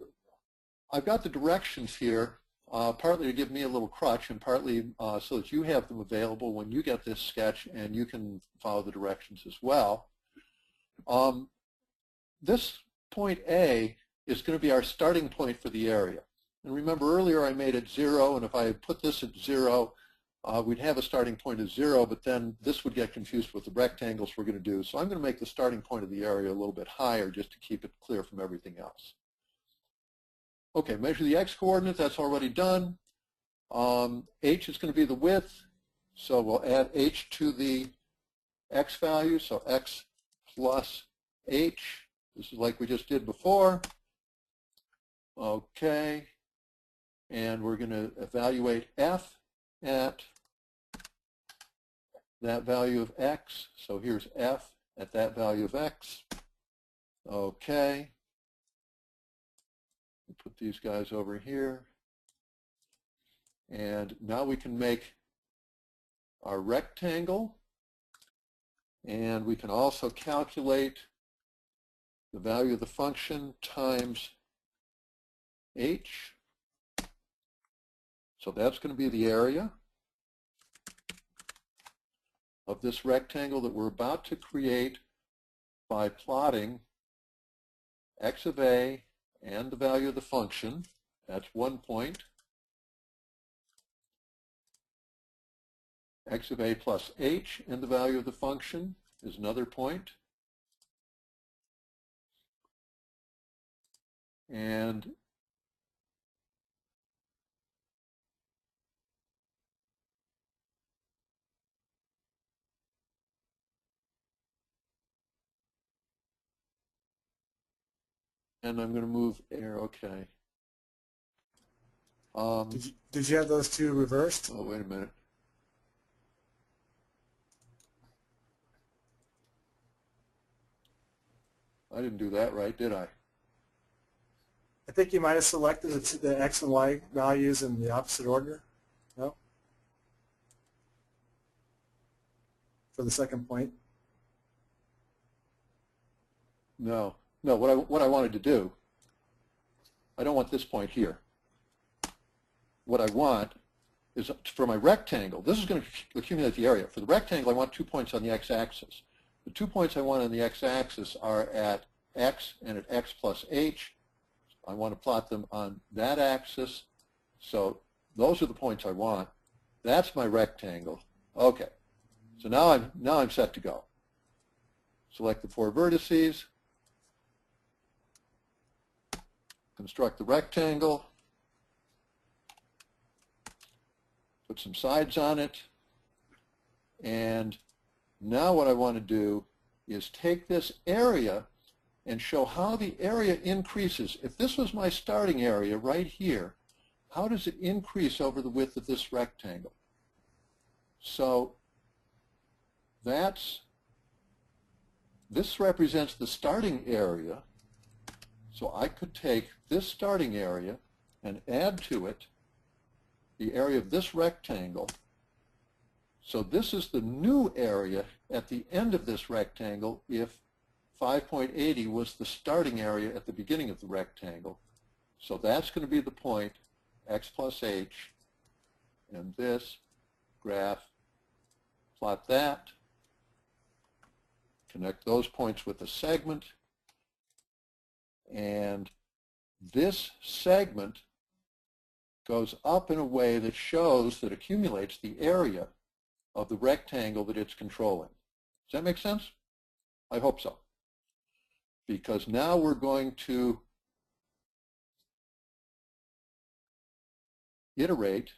I've got the directions here partly to give me a little crutch and partly so that you have them available when you get this sketch and you can follow the directions as well. This point A is going to be our starting point for the area. And remember earlier I made it 0, and if I had put this at 0, we'd have a starting point of 0, but then this would get confused with the rectangles we're going to do. So I'm going to make the starting point of the area a little bit higher just to keep it clear from everything else. Okay, measure the x-coordinate, that's already done. H is going to be the width, so we'll add h to the x value, so x plus h. This is like we just did before. Okay, and we're going to evaluate f at that value of x. So here's f at that value of x. Okay. Put these guys over here. And now we can make our rectangle. And we can also calculate the value of the function times h. So that's going to be the area of this rectangle that we're about to create by plotting x of a and the value of the function. That's one point. X of a plus h and the value of the function is another point. And I'm going to move air, okay. Did you have those two reversed? Oh, wait a minute. I didn't do that right, did I? I think you might have selected the x and y values in the opposite order. No? For the second point? No. No, what I wanted to do, I don't want this point here. What I want is for my rectangle, this is going to accumulate the area. For the rectangle, I want 2 points on the x-axis. The 2 points I want on the x-axis are at x and at x plus h. I want to plot them on that axis. So those are the points I want. That's my rectangle. Okay. So now I'm set to go. Select the 4 vertices. Construct the rectangle. Put some sides on it. And now what I want to do is take this area and show how the area increases. If this was my starting area right here, how does it increase over the width of this rectangle? So this represents the starting area. So I could take this starting area and add to it the area of this rectangle. So this is the new area at the end of this rectangle if 5.80 was the starting area at the beginning of the rectangle. So that's going to be the point x plus h, and this graph, plot that, connect those points with a segment, and this segment goes up in a way that shows that accumulates the area of the rectangle that it's controlling. Does that make sense? I hope so. Because now we're going to iterate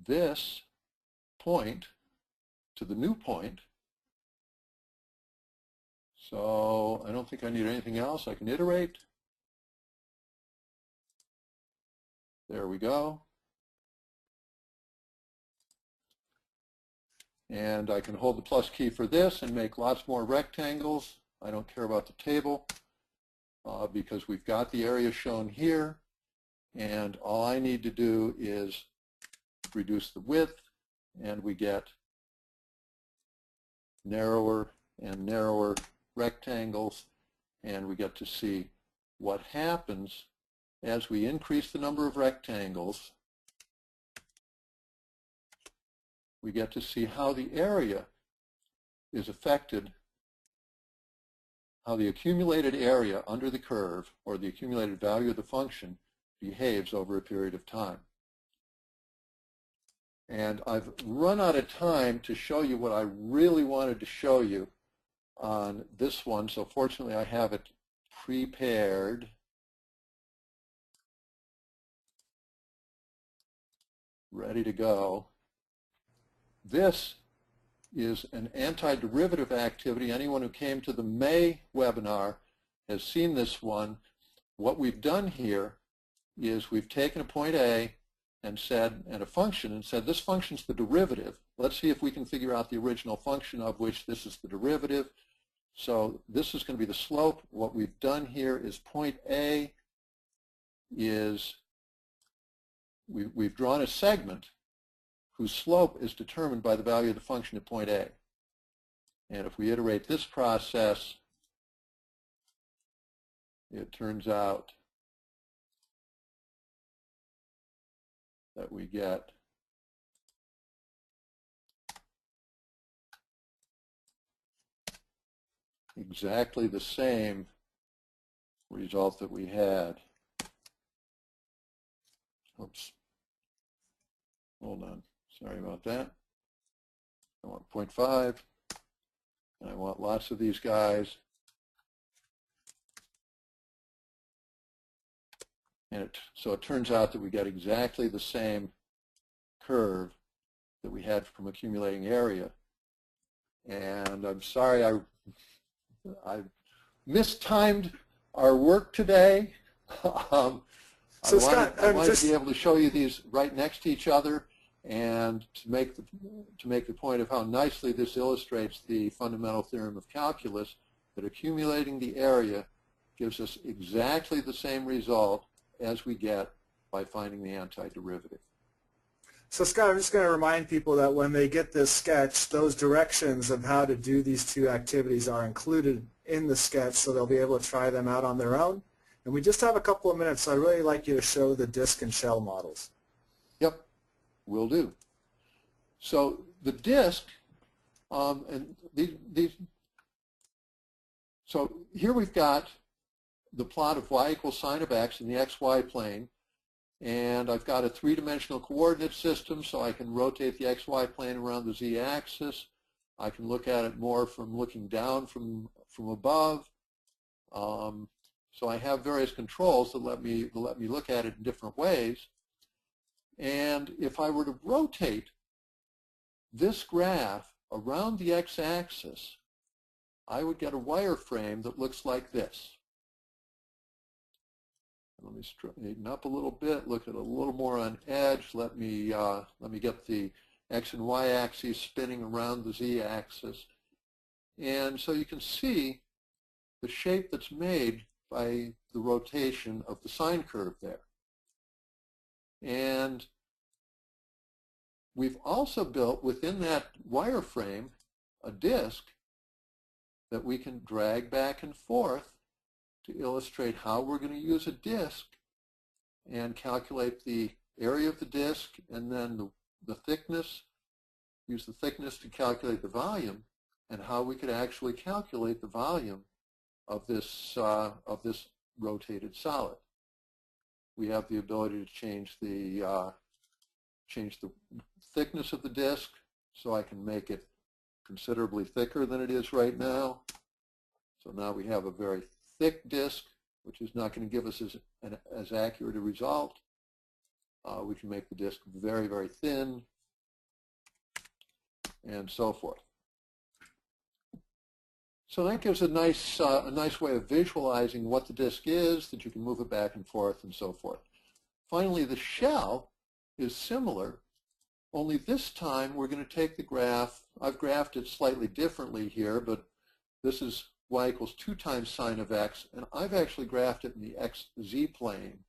this point to the new point. So I don't think I need anything else. I can iterate. There we go. And I can hold the plus key for this and make lots more rectangles. I don't care about the table because we've got the area shown here. And all I need to do is reduce the width, and we get narrower and narrower rectangles, and we get to see what happens as we increase the number of rectangles, we get to see how the area is affected, how the accumulated area under the curve, or the accumulated value of the function, behaves over a period of time. And I've run out of time to show you what I really wanted to show you on this one, so fortunately I have it prepared. Ready to go. This is an antiderivative activity. Anyone who came to the May webinar has seen this one. What we've done here is we've taken a point A and said, and a function, and said this function's the derivative. Let's see if we can figure out the original function of which this is the derivative. So this is going to be the slope. What we've done here is point A is, we've drawn a segment whose slope is determined by the value of the function at point A. And if we iterate this process, it turns out that we get exactly the same result that we had. Oops. Hold on. Sorry about that. I want 0.5, and I want lots of these guys. And so it turns out that we get exactly the same curve that we had from accumulating area. And I'm sorry I mistimed our work today. I wanted to be able to show you these right next to each other, and to make the point of how nicely this illustrates the fundamental theorem of calculus, that accumulating the area gives us exactly the same result as we get by finding the antiderivative. So Scott, I'm just going to remind people that when they get this sketch, those directions of how to do these two activities are included in the sketch, so they'll be able to try them out on their own. And we just have a couple of minutes, so I'd really like you to show the disk and shell models. Yep, will do. So the disk, and so here we've got the plot of y equals sine of x in the xy plane, and I've got a three-dimensional coordinate system, so I can rotate the xy plane around the z-axis. I can look at it more from looking down from above. So I have various controls that let me look at it in different ways. And if I were to rotate this graph around the x-axis, I would get a wireframe that looks like this. Let me straighten up a little bit, look at it a little more on edge. Let me get the x and y axes spinning around the z-axis. And so you can see the shape that's made by the rotation of the sine curve there. And we've also built within that wireframe a disk that we can drag back and forth to illustrate how we're going to use a disk and calculate the area of the disk, and then the thickness, use the thickness to calculate the volume, and how we could actually calculate the volume of this rotated solid. We have the ability to change the thickness of the disk, so I can make it considerably thicker than it is right now. So now we have a very thick disk, which is not going to give us as accurate a result. We can make the disk very, very thin, and so forth. So that gives a nice way of visualizing what the disk is, that you can move it back and forth and so forth. Finally, the shell is similar, only this time we're going to take the graph. I've graphed it slightly differently here, but this is y equals 2 times sine of x, and I've actually graphed it in the xz plane.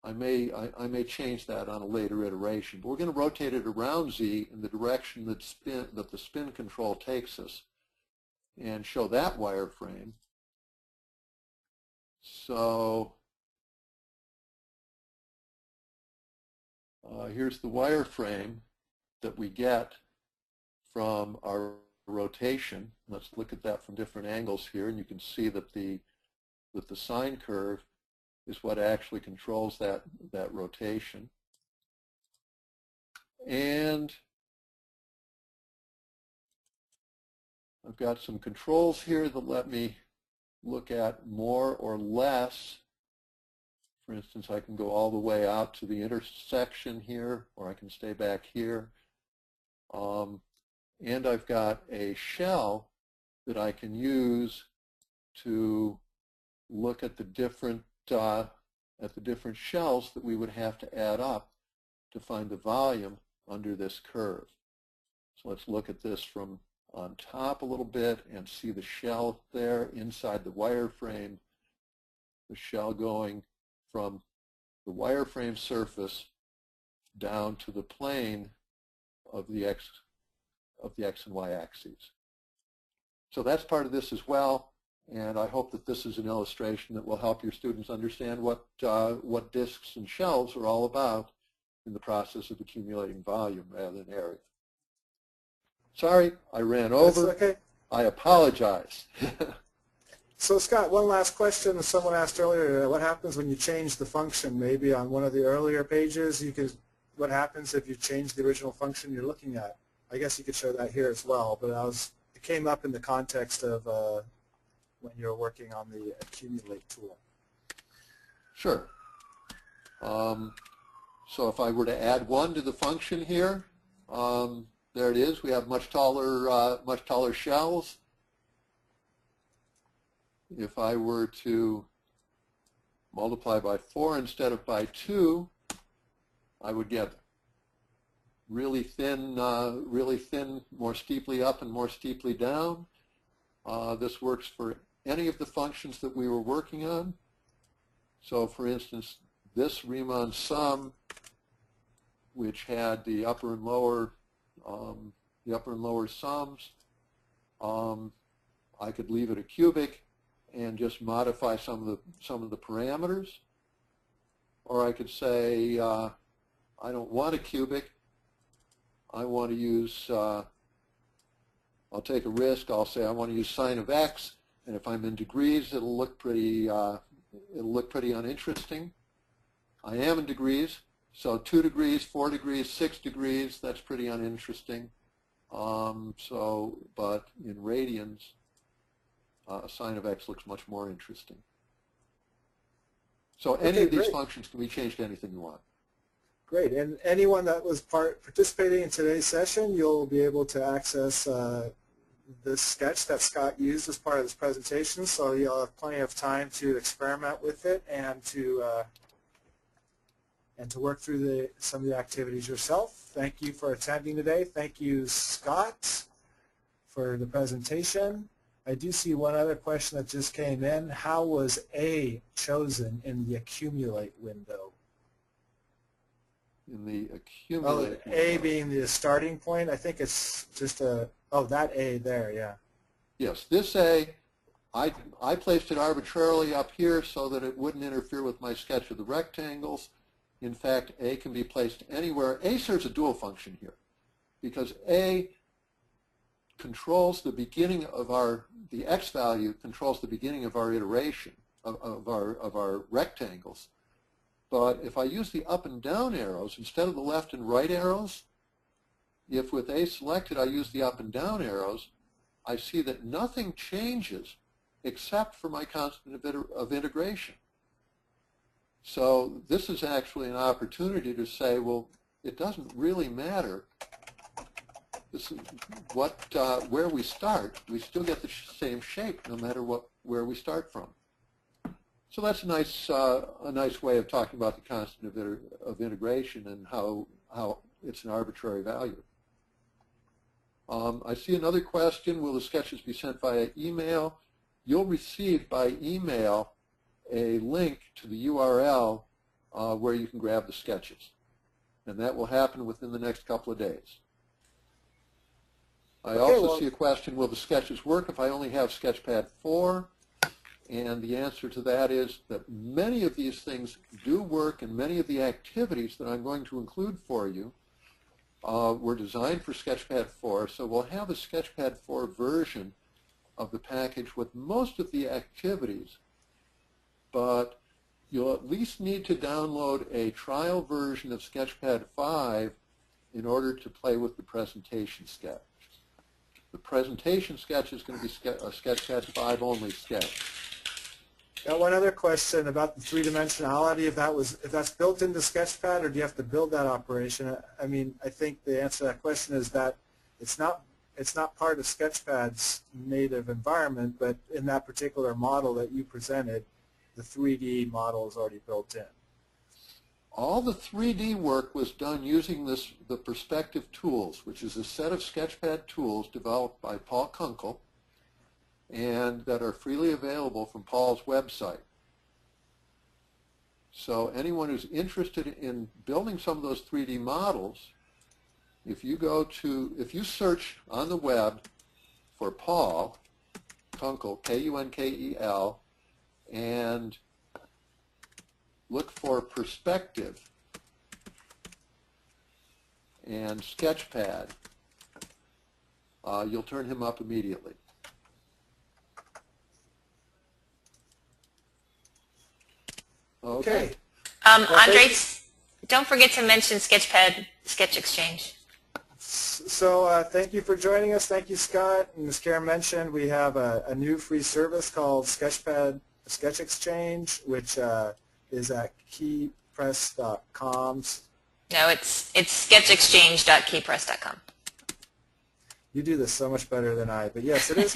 I may change that on a later iteration, but we're going to rotate it around z in the direction that the spin control takes us, and show that wireframe. So here's the wireframe that we get from our rotation. Let's look at that from different angles here, and you can see that the sine curve is what actually controls that rotation. And I've got some controls here that let me look at more or less. For instance, I can go all the way out to the intersection here, or I can stay back here. And I've got a shell that I can use to look at the different shells that we would have to add up to find the volume under this curve. So let's look at this from on top a little bit and see the shell there inside the wireframe, the shell going from the wireframe surface down to the plane of the x and y axes. So that's part of this as well, and I hope that this is an illustration that will help your students understand what disks and shells are all about in the process of accumulating volume rather than area. Sorry, I ran over. That's okay. I apologize. So Scott, one last question. Someone asked earlier, what happens when you change the function? Maybe on one of the earlier pages, what happens if you change the original function you're looking at? I guess you could show that here as well, but it came up in the context of when you're working on the accumulate tool. Sure. So if I were to add 1 to the function here, there it is. We have much taller shells. If I were to multiply by 4 instead of by 2, I would get really thin, more steeply up and more steeply down. This works for any of the functions that we were working on. So for instance, this Riemann sum, which had the upper and lower sums, I could leave it a cubic and just modify some of the parameters, or I could say I don't want a cubic. I want to use. I'll take a risk. I'll say I want to use sine of x, and if I'm in degrees, it'll look pretty uninteresting. I am in degrees, so 2 degrees, 4 degrees, 6 degrees. That's pretty uninteresting. But in radians, sine of x looks much more interesting. So any of these functions can be changed to anything you want. Great. And anyone that was participating in today's session, you'll be able to access this sketch that Scott used as part of this presentation. So you'll have plenty of time to experiment with it and to work through some of the activities yourself. Thank you for attending today. Thank you, Scott, for the presentation. I do see one other question that just came in. How was A chosen in the accumulate window? In the accumulate window. A being the starting point. I think it's just that A there, yeah. Yes, this A, I placed it arbitrarily up here so that it wouldn't interfere with my sketch of the rectangles. In fact, A can be placed anywhere. A serves a dual function here because A controls the beginning of the x value controls the beginning of our iteration of our rectangles. But if I use the up and down arrows instead of the left and right arrows, if with A selected I use the up and down arrows, I see that nothing changes except for my constant of integration. So this is actually an opportunity to say, well, it doesn't really matter. This is where we start. We still get the same shape no matter where we start from. So that's a nice way of talking about the constant of integration and how it's an arbitrary value. I see another question. Will the sketches be sent via email? You'll receive by email a link to the URL where you can grab the sketches. And that will happen within the next couple of days. I also see a question, will the sketches work if I only have Sketchpad 4? And the answer to that is that many of these things do work, and many of the activities that I'm going to include for you were designed for Sketchpad 4. So we'll have a Sketchpad 4 version of the package with most of the activities, but you'll at least need to download a trial version of Sketchpad 5 in order to play with the presentation sketch. The presentation sketch is going to be a Sketchpad 5 only sketch. Got one other question about the three-dimensionality. If that's built into Sketchpad, or do you have to build that operation? I mean, I think the answer to that question is that it's not part of Sketchpad's native environment, but in that particular model that you presented, the 3D model is already built in. All the 3D work was done using the perspective tools, which is a set of Sketchpad tools developed by Paul Kunkel and that are freely available from Paul's website. So anyone who's interested in building some of those 3D models, if you search on the web for Paul Kunkel, K-U-N-K-E-L, and look for perspective and Sketchpad, you'll turn him up immediately. Okay. Andre, don't forget to mention Sketchpad Sketch Exchange. So thank you for joining us. Thank you, Scott. And as Karen mentioned, we have a new free service called Sketchpad Sketch Exchange, which is at keypress.com. No, it's sketchexchange.keypress.com. You do this so much better than I, but yes, it is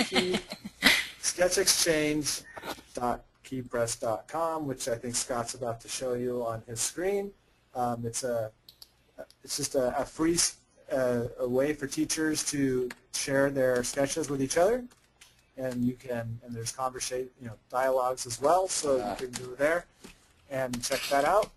sketchexchange.keypress.com, which I think Scott's about to show you on his screen. It's just a free a way for teachers to share their sketches with each other, and there's conversation, dialogues as well, so you can go there and check that out.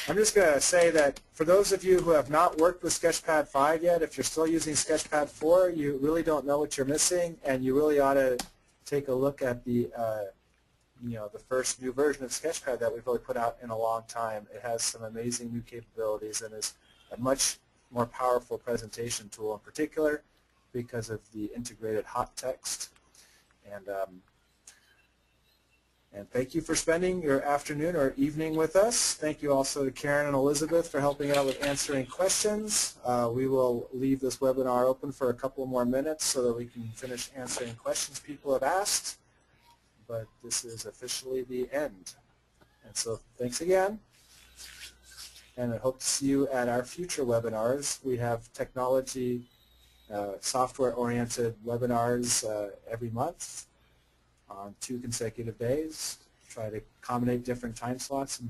I'm just going to say that for those of you who have not worked with Sketchpad 5 yet, if you're still using Sketchpad 4, you really don't know what you're missing, and you really ought to take a look at the the first new version of Sketchpad that we've really put out in a long time. It has some amazing new capabilities and is a much more powerful presentation tool in particular because of the integrated hot text. And thank you for spending your afternoon or evening with us. Thank you also to Karen and Elizabeth for helping out with answering questions. We will leave this webinar open for a couple more minutes so that we can finish answering questions people have asked. But this is officially the end. And so thanks again. And I hope to see you at our future webinars. We have technology, software-oriented webinars every month on 2 consecutive days. Try to accommodate different time slots and